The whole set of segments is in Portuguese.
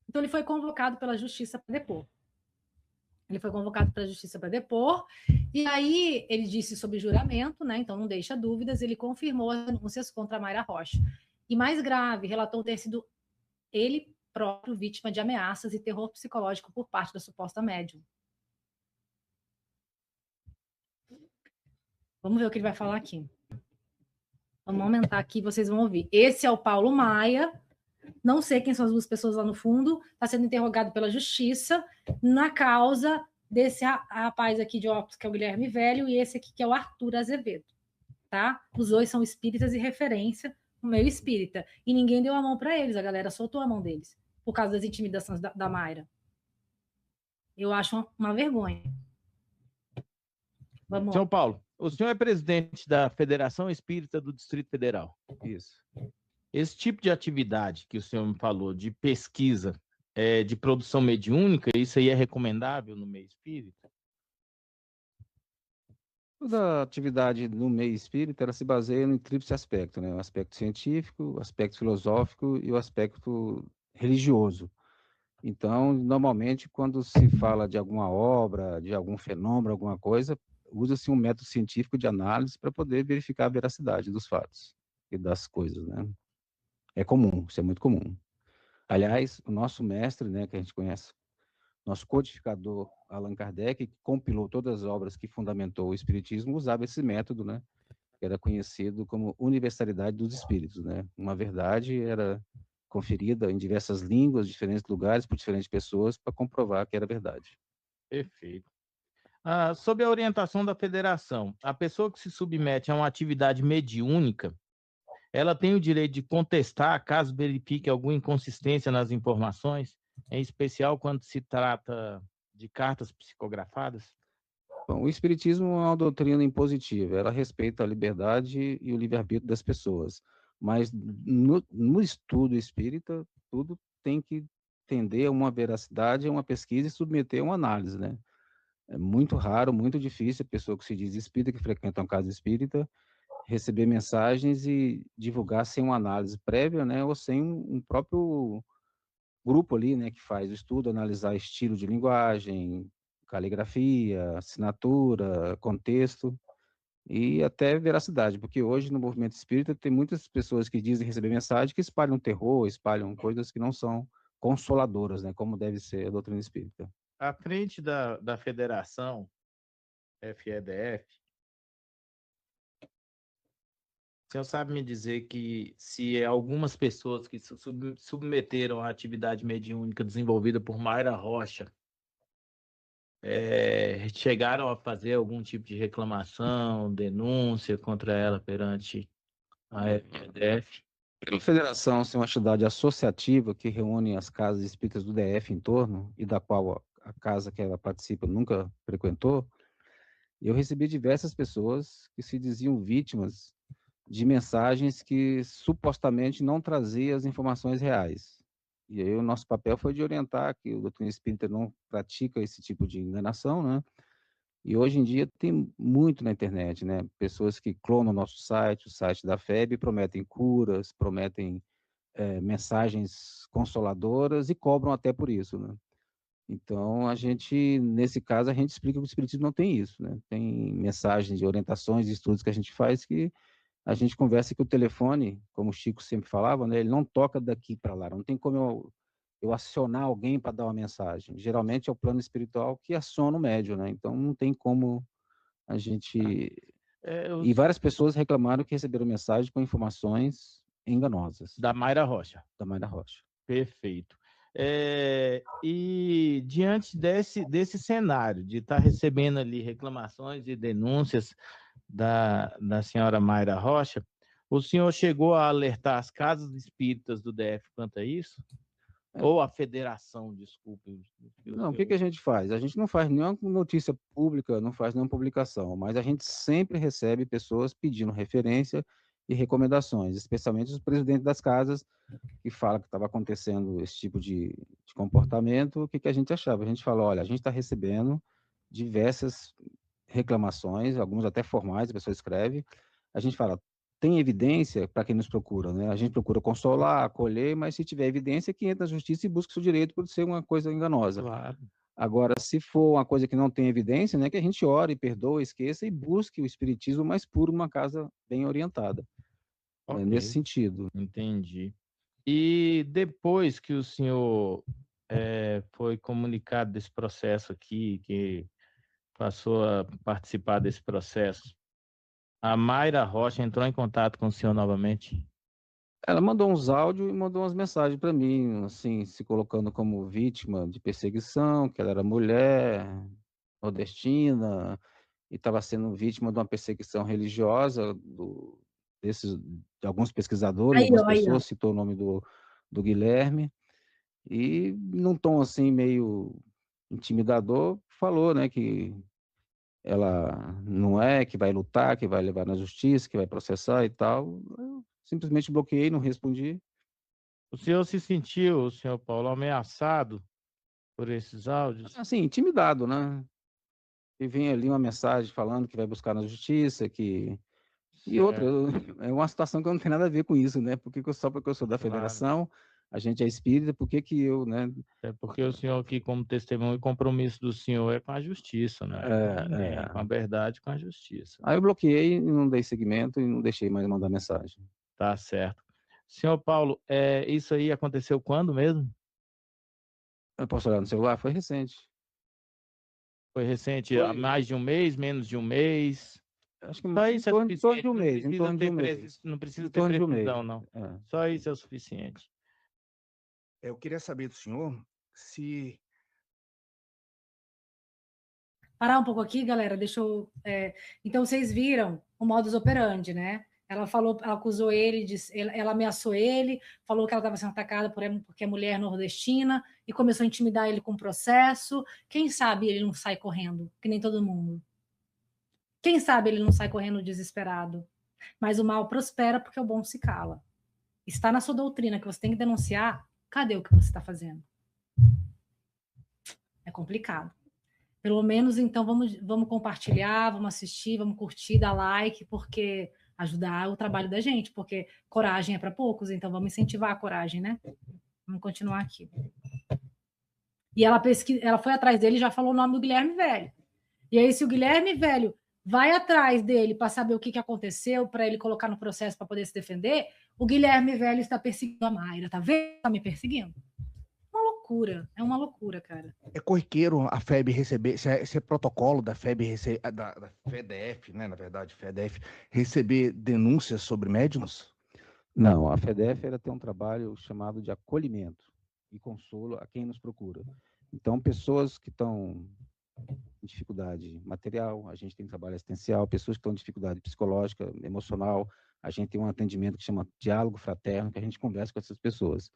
Então, ele foi convocado pela justiça para depor. Ele foi convocado para a justiça para depor, e aí ele disse sobre juramento, né? Então não deixa dúvidas, ele confirmou as denúncias contra a Mayra Rocha. E mais grave, relatou ter sido ele próprio vítima de ameaças e terror psicológico por parte da suposta médium. Vamos ver o que ele vai falar aqui. Vamos aumentar aqui, vocês vão ouvir. Esse é o Paulo Maia. Não sei quem são as duas pessoas lá no fundo. Está sendo interrogado pela justiça na causa desse rapaz aqui de óculos, que é o Guilherme Velho, e esse aqui, que é o Arthur Azevedo. Tá? Os dois são espíritas e referência no meio espírita. E ninguém deu a mão para eles, a galera soltou a mão deles, por causa das intimidações da Mayra. Eu acho uma vergonha. Vamos São lá. Paulo, o senhor é presidente da Federação Espírita do Distrito Federal. Isso. Esse tipo de atividade que o senhor me falou, de pesquisa, de produção mediúnica, isso aí é recomendável no meio espírita? Toda atividade no meio espírita, ela se baseia no tríplice aspecto, né? O aspecto científico, o aspecto filosófico e o aspecto religioso. Então, normalmente, quando se fala de alguma obra, de algum fenômeno, alguma coisa, usa-se um método científico de análise para poder verificar a veracidade dos fatos e das coisas, né? É comum, isso é muito comum. Aliás, o nosso mestre, né, que a gente conhece, nosso codificador Allan Kardec, que compilou todas as obras que fundamentou o Espiritismo, usava esse método, né, que era conhecido como universalidade dos espíritos, né? Uma verdade era conferida em diversas línguas, diferentes lugares, por diferentes pessoas, para comprovar que era verdade. Perfeito. Sob a orientação da federação, a pessoa que se submete a uma atividade mediúnica, ela tem o direito de contestar caso verifique alguma inconsistência nas informações, em especial quando se trata de cartas psicografadas? Bom, o Espiritismo é uma doutrina impositiva, ela respeita a liberdade e o livre-arbítrio das pessoas, mas no estudo espírita, tudo tem que tender a uma veracidade, a uma pesquisa e submeter a uma análise, né? É muito raro, muito difícil a pessoa que se diz espírita, que frequenta uma casa espírita, receber mensagens e divulgar sem uma análise prévia, né, ou sem um próprio grupo ali, né, que faz o estudo, analisar estilo de linguagem, caligrafia, assinatura, contexto e até veracidade, porque hoje no movimento espírita tem muitas pessoas que dizem receber mensagem que espalham terror, espalham coisas que não são consoladoras, né, como deve ser a doutrina espírita. À frente da federação FEDF, o senhor sabe me dizer que se algumas pessoas que se submeteram à atividade mediúnica desenvolvida por Mayra Rocha chegaram a fazer algum tipo de reclamação, denúncia contra ela perante a FEDF? A federação é uma entidade associativa que reúne as casas espíritas do DF em torno, e da qual a casa que ela participa nunca frequentou. Eu recebi diversas pessoas que se diziam vítimas de mensagens que supostamente não traziam as informações reais. E aí o nosso papel foi de orientar que o doutrina espírita não pratica esse tipo de enganação, né? E hoje em dia tem muito na internet, né? Pessoas que clonam o site da FEB, prometem curas, prometem mensagens consoladoras e cobram até por isso, né? Então, nesse caso, a gente explica que o Espiritismo não tem isso, né? Tem mensagens de orientações, estudos que a gente faz que a gente conversa que o telefone, como o Chico sempre falava, né? Ele não toca daqui para lá, não tem como eu acionar alguém para dar uma mensagem. Geralmente é o plano espiritual que aciona o médium, né? Então, não tem como a gente... E várias pessoas reclamaram que receberam mensagem com informações enganosas. Da Mayra Rocha. Da Mayra Rocha. Perfeito. E diante desse cenário de estar recebendo ali reclamações e denúncias da senhora Mayra Rocha, o senhor chegou a alertar as casas espíritas do DF quanto a isso? Ou a federação, desculpe. Não, o que a gente faz? A gente não faz nenhuma notícia pública, não faz nenhuma publicação, mas a gente sempre recebe pessoas pedindo referência e recomendações, especialmente os presidentes das casas, que falam que estava acontecendo esse tipo de comportamento. O que a gente achava? A gente fala, olha, a gente está recebendo diversas reclamações, algumas até formais, a pessoa escreve, a gente fala, tem evidência para quem nos procura, né? A gente procura consolar, acolher, mas se tiver evidência, que entra na justiça e busca o seu direito por ser uma coisa enganosa. Claro. Agora, se for uma coisa que não tem evidência, né, que a gente ore, perdoa, esqueça e busque o espiritismo mais puro numa casa bem orientada. Ok. Nesse sentido. Entendi. E depois que o senhor foi comunicado desse processo aqui, que passou a participar desse processo, a Mayra Rocha entrou em contato com o senhor novamente? Ela mandou uns áudios e mandou umas mensagens para mim, assim, se colocando como vítima de perseguição, que ela era mulher, nordestina, e estava sendo vítima de uma perseguição religiosa de alguns pesquisadores, algumas Aí, ó. pessoas, citou o nome do Guilherme, e num tom assim meio intimidador, falou, né, que ela não é, que vai lutar, que vai levar na justiça, que vai processar e tal. Eu simplesmente bloqueei, não respondi. O senhor se sentiu, senhor Paulo, ameaçado por esses áudios? Assim, intimidado, né? E vem ali uma mensagem falando que vai buscar na justiça, que... E outra, é uma situação que não tem nada a ver com isso, né? Só porque eu sou da Claro. federação, a gente é espírita, por que que eu, né? É porque o senhor aqui, como testemunho, o compromisso do senhor é com a justiça, né? Com ninguém, com a verdade, com a justiça. Aí eu bloqueei e não dei seguimento e não deixei mais mandar mensagem. Tá certo. Senhor Paulo, isso aí aconteceu quando mesmo? Eu posso olhar no celular? Foi recente. Foi recente, há mais de um mês, menos de um mês? Acho que Só isso é em torno de suficiente, um mês, em torno de um mês. não precisa Em ter torno de um mês. precisão, não. Só isso é o suficiente. Eu queria saber do senhor se... Parar um pouco aqui, galera, deixa eu... Então, vocês viram o modus operandi, né? Ela acusou ele, ela ameaçou ele, falou que ela estava sendo atacada porque é mulher nordestina e começou a intimidar ele com o processo. Quem sabe ele não sai correndo, que nem todo mundo. Quem sabe ele não sai correndo desesperado. Mas o mal prospera porque o bom se cala. Está na sua doutrina que você tem que denunciar, cadê o que você está fazendo? É complicado. Pelo menos, então, vamos compartilhar, vamos assistir, vamos curtir, dar like, porque ajudar o trabalho da gente, porque coragem é para poucos, então vamos incentivar a coragem, né? Vamos continuar aqui. E ela foi atrás dele e já falou o nome do Guilherme Velho. E aí, se o Guilherme Velho vai atrás dele para saber o que aconteceu, para ele colocar no processo para poder se defender, o Guilherme Velho está perseguindo a Mayra, tá vendo? Está me perseguindo. É uma loucura, cara. É corriqueiro a FEB receber, esse é protocolo da FEB, da FEDEF, né, na verdade, FEDEF, receber denúncias sobre médiums? Não, a FEDEF ela tem um trabalho chamado de acolhimento e consolo a quem nos procura. Então, pessoas que estão em dificuldade material, a gente tem trabalho assistencial, pessoas que estão em dificuldade psicológica, emocional, a gente tem um atendimento que chama diálogo fraterno, que a gente conversa com essas pessoas.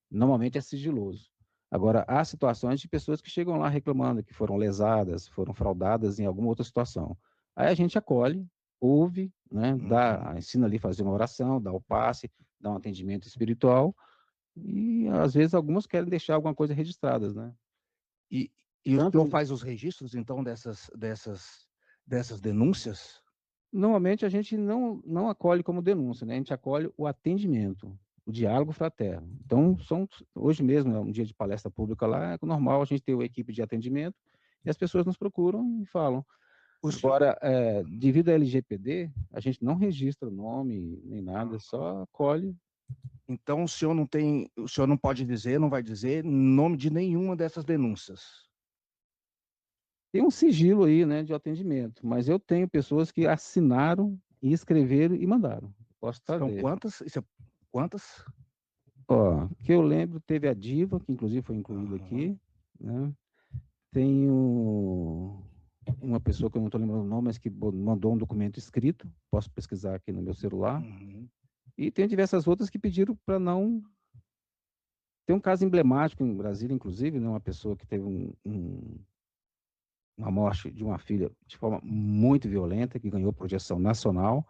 Normalmente é sigiloso. Agora, há situações de pessoas que chegam lá reclamando que foram lesadas, foram fraudadas em alguma outra situação. Aí a gente acolhe, ouve, né, ensina ali a fazer uma oração, dá o passe, dá um atendimento espiritual, e às vezes algumas querem deixar alguma coisa registradas, né? E o senhor faz os registros, então, dessas denúncias? Normalmente a gente não acolhe como denúncia, né? A gente acolhe o atendimento, o diálogo fraterno. Então, hoje mesmo é um dia de palestra pública lá, é normal a gente ter uma equipe de atendimento e as pessoas nos procuram e falam. Agora, devido à LGPD, a gente não registra nome nem nada, só acolhe. Então, o senhor não pode dizer, não vai dizer nome de nenhuma dessas denúncias? Tem um sigilo aí, né, de atendimento, mas eu tenho pessoas que assinaram e escreveram e mandaram. Posso trazer. São quantas? Quantas? Ó, que eu lembro, teve a Diva, que inclusive foi incluída aqui, né? Tenho uma pessoa que eu não estou lembrando o nome, mas que mandou um documento escrito, posso pesquisar aqui no meu celular. E tem diversas outras que pediram para não... Tem um caso emblemático em Brasília, inclusive, né? Uma pessoa que teve uma morte de uma filha de forma muito violenta, que ganhou projeção nacional.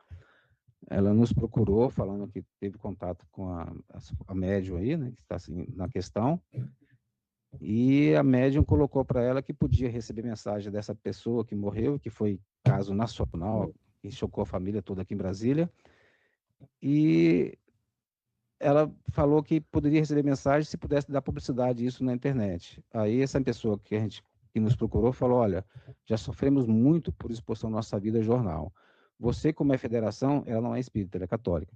Ela nos procurou, falando que teve contato com a médium aí, né, que está assim, na questão, e a médium colocou para ela que podia receber mensagem dessa pessoa que morreu, que foi caso nacional, que chocou a família toda aqui em Brasília, e ela falou que poderia receber mensagem se pudesse dar publicidade isso na internet. Aí essa pessoa que nos procurou falou, olha, já sofremos muito por exposição da nossa vida ao jornal. Você, como é federação, ela não é espírita, ela é católica.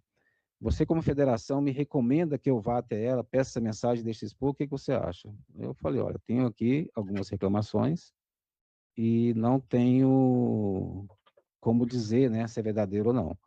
Você, como federação, me recomenda que eu vá até ela, peça essa mensagem, deixe expor, o que você acha? Eu falei, olha, tenho aqui algumas reclamações e não tenho como dizer, né, se é verdadeiro ou não.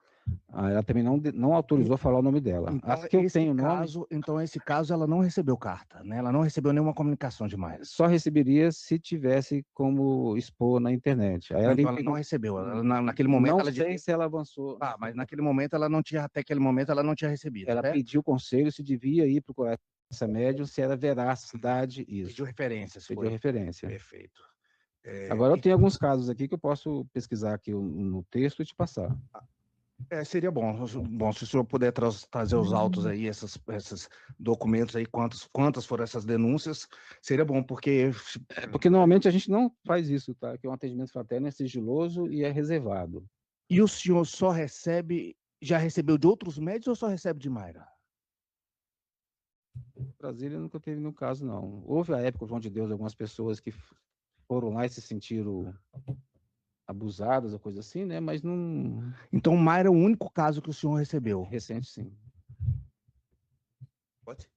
Ela também não autorizou falar o nome dela. Então, As que eu tenho nome, esse caso, ela não recebeu carta, né? Ela não recebeu nenhuma comunicação de Mayra. só receberia se tivesse como expor na internet. Aí Então, ela não recebeu. Naquele momento, não ela sei se ela avançou. Ah, mas naquele momento ela não tinha, até aquele momento ela não tinha recebido. Ela certo? pediu conselho se devia ir procurar essa médium, se era veracidade isso. Pediu referências. Pediu Foi. referência. Perfeito. Agora eu tenho alguns casos aqui que eu posso pesquisar aqui no texto e te passar. Seria bom se o senhor puder trazer os autos aí, esses documentos aí, quantas foram essas denúncias, seria bom, porque... Porque normalmente a gente não faz isso, tá? Que um atendimento fraterno é sigiloso e é reservado. E o senhor já recebeu de outros médios ou só recebe de Mayra? Brasília nunca teve nenhum caso, não. Houve a época, João de Deus, algumas pessoas que foram lá e se sentiram abusadas ou coisa assim, né? Mas não... Então, Mayra é o único caso que o senhor recebeu? Recente, sim. Pode?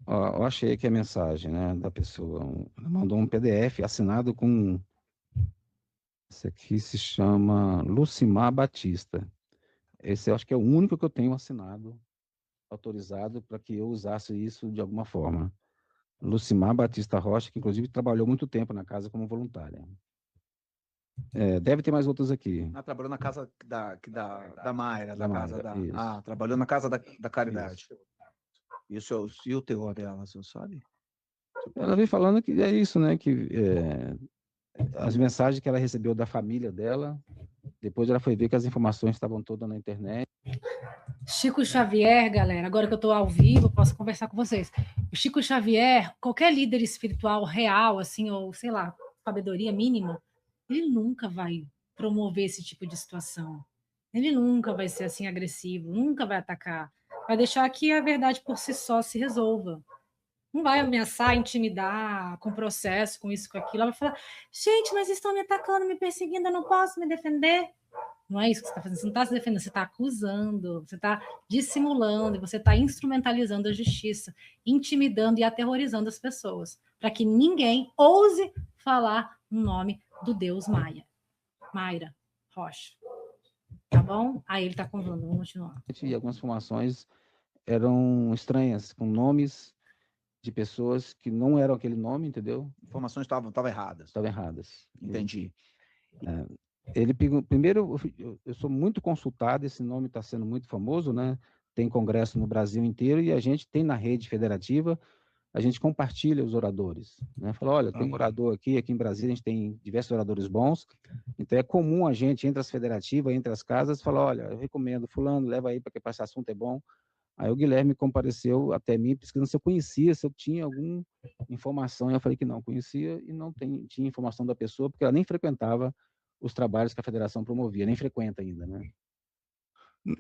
Ó, eu achei aqui a mensagem, né, da pessoa. Ela mandou um PDF assinado com... Esse aqui se chama Lucimar Batista. Esse eu acho que é o único que eu tenho assinado, autorizado para que eu usasse isso de alguma forma. Lucimar Batista Rocha, que inclusive trabalhou muito tempo na casa como voluntária. Deve ter mais outros aqui. Ela trabalhou na casa da Mayra, Da da casa Mayra, da... isso. Ah, trabalhou na casa da Caridade. E o teor dela, você sabe? Ela vem falando que é isso, né? Que as mensagens que ela recebeu da família dela, depois ela foi ver que as informações estavam todas na internet. Chico Xavier, galera, agora que eu estou ao vivo, eu posso conversar com vocês. O Chico Xavier, qualquer líder espiritual real, assim, ou sei lá, sabedoria mínima, ele nunca vai promover esse tipo de situação. Ele nunca vai ser assim agressivo, nunca vai atacar. Vai deixar que a verdade por si só se resolva. Não vai ameaçar, intimidar com processo, com isso, com aquilo. Ela vai falar, gente, mas estão me atacando, me perseguindo, eu não posso me defender. Não é isso que você está fazendo. Você não está se defendendo, você está acusando, você está dissimulando, você está instrumentalizando a justiça, intimidando e aterrorizando as pessoas, para que ninguém ouse falar o nome do Deus Maia. Mayra Rocha. Tá bom? Aí ele está contando, vamos continuar. E algumas informações eram estranhas, com nomes de pessoas que não eram aquele nome, entendeu? Informações estavam erradas. Estavam erradas. Entendi. Ele primeiro, eu sou muito consultado, esse nome está sendo muito famoso, né? Tem congresso no Brasil inteiro e a gente tem na rede federativa, a gente compartilha os oradores, né? Fala, olha, tem um orador aqui em Brasília, a gente tem diversos oradores bons, então é comum a gente, entre as federativas, entre as casas, falar, olha, eu recomendo fulano, leva aí para que esse assunto é bom. Aí o Guilherme compareceu até mim, pesquisando se eu conhecia, se eu tinha alguma informação, e eu falei que não conhecia e não tinha informação da pessoa, porque ela nem frequentava os trabalhos que a federação promovia, nem frequenta ainda, né?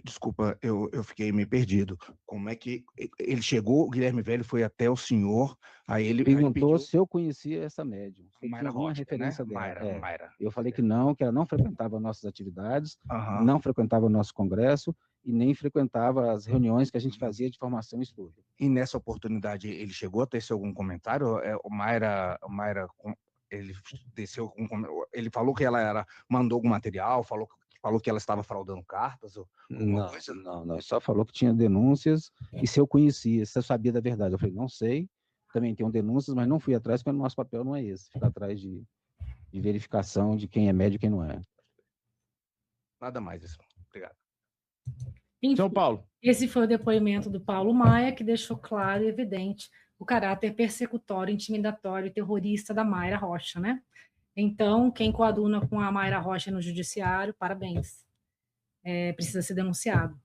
Desculpa, eu fiquei meio perdido. Como é que ele chegou, o Guilherme Velho foi até o senhor, aí ele Perguntou pediu... se eu conhecia essa médium, se eu Mayra tinha alguma Rocha, referência né? dela. Mayra. Eu falei que ela não frequentava nossas atividades, Aham. não frequentava o nosso congresso e nem frequentava as reuniões que a gente fazia de formação e estudo. E nessa oportunidade ele chegou a ter algum comentário? O Mayra, ele desceu ele falou que ela mandou algum material, falou que ela estava fraudando cartas ou alguma coisa? Não, ele só falou que tinha denúncias e se eu conhecia, se eu sabia da verdade. Eu falei, não sei, também tenho denúncias, mas não fui atrás, porque o nosso papel não é esse, ficar atrás de verificação de quem é médio e quem não é. Nada mais, isso. Obrigado. Enfim, São Paulo. esse foi o depoimento do Paulo Maia, que deixou claro e evidente o caráter persecutório, intimidatório e terrorista da Mayra Rocha, né? Então, quem coaduna com a Mayra Rocha no judiciário, parabéns. Precisa ser denunciado.